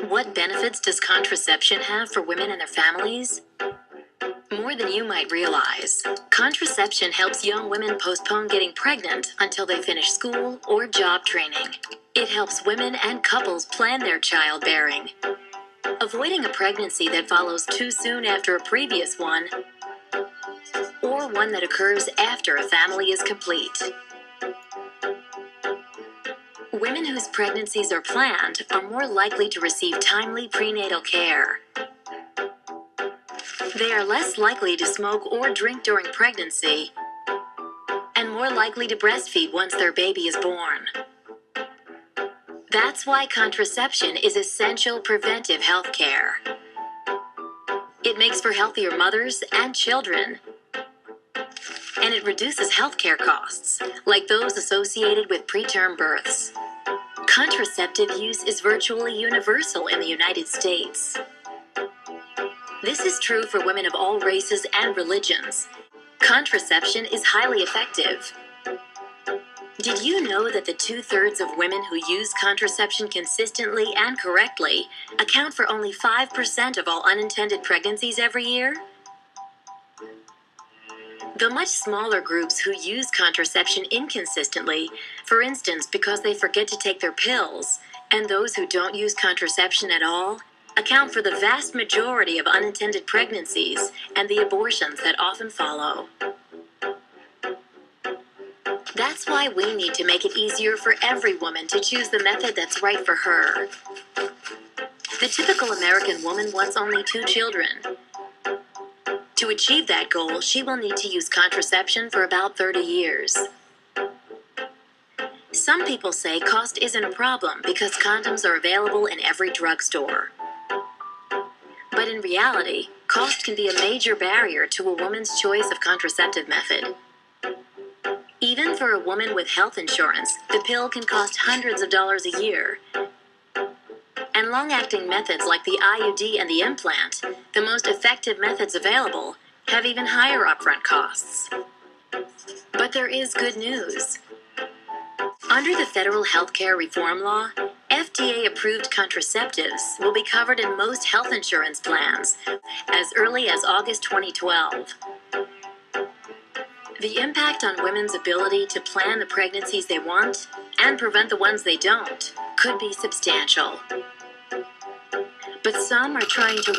What benefits does contraception have for women and their families? More than you might realize. Contraception helps young women postpone getting pregnant until they finish school or job training. It helps women and couples plan their childbearing, avoiding a pregnancy that follows too soon after a previous one, or one that occurs after a family is complete. Women whose pregnancies are planned are more likely to receive timely prenatal care. They are less likely to smoke or drink during pregnancy, and more likely to breastfeed once their baby is born. That's why contraception is essential preventive health care. It makes for healthier mothers and children, and it reduces healthcare costs, like those associated with preterm births. Contraceptive use is virtually universal in the United States. This is true for women of all races and religions. Contraception is highly effective. Did you know that the 2/3 of women who use contraception consistently and correctly account for only 5% of all unintended pregnancies every year? The much smaller groups who use contraception inconsistently, for instance because they forget to take their pills, and those who don't use contraception at all, account for the vast majority of unintended pregnancies and the abortions that often follow. That's why we need to make it easier for every woman to choose the method that's right for her. The typical American woman wants only 2 children. To achieve that goal, she will need to use contraception for about 30 years. Some people say cost isn't a problem because condoms are available in every drugstore. But in reality, cost can be a major barrier to a woman's choice of contraceptive method. Even for a woman with health insurance, the pill can cost hundreds of dollars a year. And long-acting methods like the IUD and the implant, the most effective methods available, have even higher upfront costs. But there is good news. Under the federal healthcare reform law, FDA-approved contraceptives will be covered in most health insurance plans as early as August 2012. The impact on women's ability to plan the pregnancies they want and prevent the ones they don't could be substantial. But some are trying to